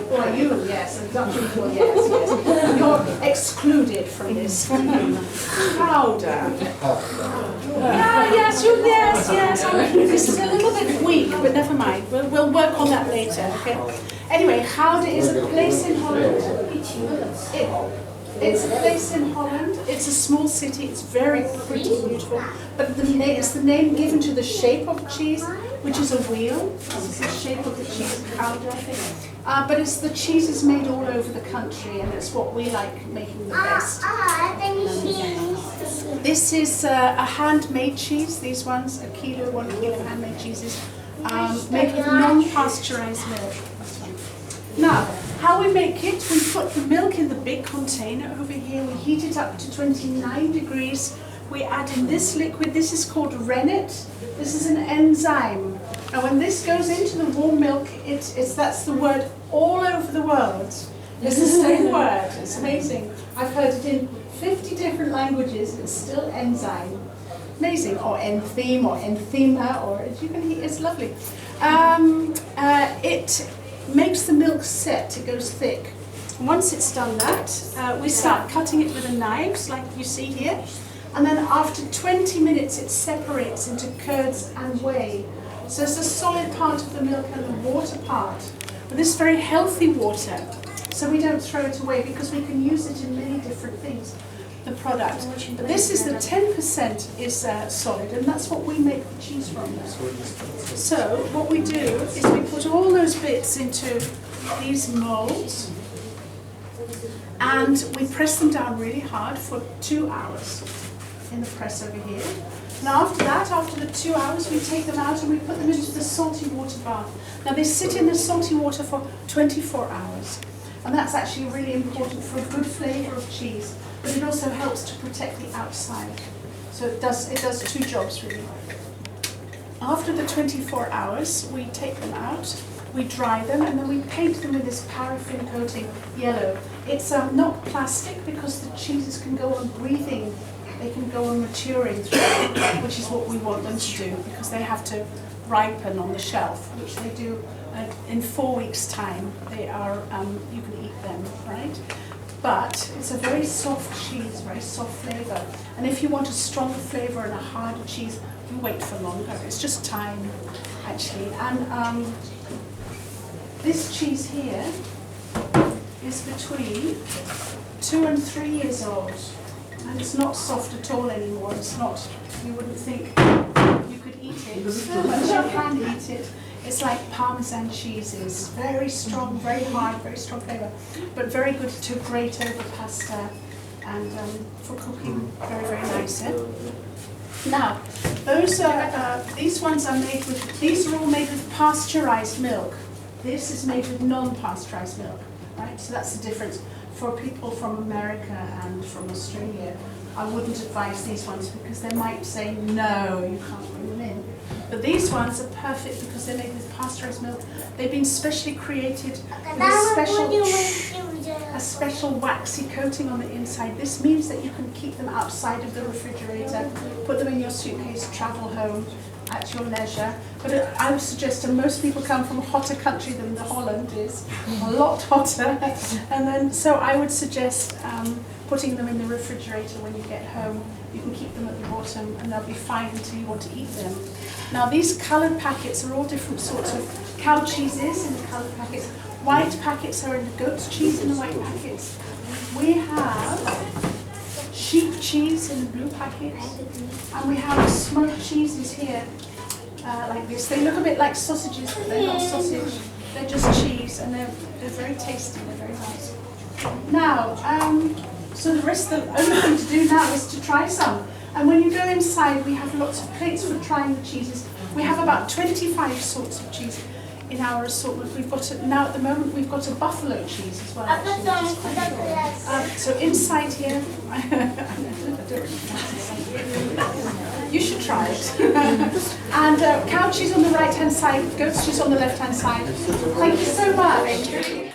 Or you, yes, and Dutch people, yes, yes. You're excluded from this. Gouda. Yeah, yes, this is a little bit weak, but never mind. We'll work on that later, okay? Anyway, Gouda is a place in Holland. It's a place in Holland. It's a small city. It's very pretty and beautiful. But it's the name given to the shape of the cheese, which is a wheel. This is the shape of the cheese, Gouda, I think. But the cheese is made all over the country, and it's what we like making the best. This is a handmade cheese. These ones, 1 kilo handmade cheeses, made with non-pasteurized milk. Now, how we make it, we put the milk in the big container over here, we heat it up to 29 degrees, we add in this liquid, this is called rennet, this is an enzyme. And when this goes into the warm milk, that's the word all over the world. It's the same word, it's amazing. I've heard it in 50 different languages, it's still enzyme. Amazing, or enzyme, or enzyma, or you can hear, it's lovely. It makes the milk set, it goes thick. Once it's done that, we start cutting it with the knives, like you see here. And then after 20 minutes, it separates into curds and whey. So it's the solid part of the milk and the water part. But this is very healthy water, so we don't throw it away because we can use it in many different things, the product. But this is the 10% is solid, and that's what we make the cheese from. So what we do is we put all those bits into these molds, and we press them down really hard for 2 hours in the press over here. Now after that, after the 2 hours, we take them out and we put them into the salty water bath. Now they sit in the salty water for 24 hours. And that's actually really important for a good flavour of cheese. But it also helps to protect the outside. So it does 2 jobs really. After the 24 hours, we take them out, we dry them, and then we paint them with this paraffin coating, yellow. It's not plastic because the cheeses can go on breathing. They can go on maturing through, which is what we want them to do, because they have to ripen on the shelf, which they do in 4 weeks' time. They are, you can eat them, right? But it's a very soft cheese, very soft flavour. And if you want a stronger flavour and a harder cheese, you wait for longer. It's just time, actually. And this cheese here is between 2 and 3 years old. And it's not soft at all anymore. It's not, you wouldn't think you could eat it, but you can eat it. It's like Parmesan cheeses, very strong, very hard, very strong flavour, but very good to grate over pasta and for cooking, very, very nice. Eh? Now, these ones are made with, these are all made with pasteurized milk. This is made with non-pasteurized milk, right? So that's the difference. For people from America and from Australia, I wouldn't advise these ones because they might say, no, you can't bring them in. But these ones are perfect because they're made with pasteurized milk. They've been specially created with a special waxy coating on the inside. This means that you can keep them outside of the refrigerator, put them in your suitcase, travel home at your leisure. But I would suggest, and most people come from a hotter country than the Holland is, a lot hotter, and then so I would suggest putting them in the refrigerator when you get home. You can keep them at the bottom and they'll be fine until you want to eat them. Now these coloured packets are all different sorts of cow cheeses in the coloured packets. White packets are in the goat's cheese in the white packets. We have sheep cheese in the blue packets, and we have smoked cheeses here, like this. They look a bit like sausages, but they're not sausage. They're just cheese, and they're very tasty. They're very nice. Now, so the only thing to do now is to try some. And when you go inside, we have lots of plates for trying the cheeses. We have about 25 sorts of cheese in our assortment. We've got now at the moment we've got a buffalo cheese as well. Actually, so inside here, you should try it. And cow cheese on the right hand side, goat's cheese on the left hand side. Thank you so much.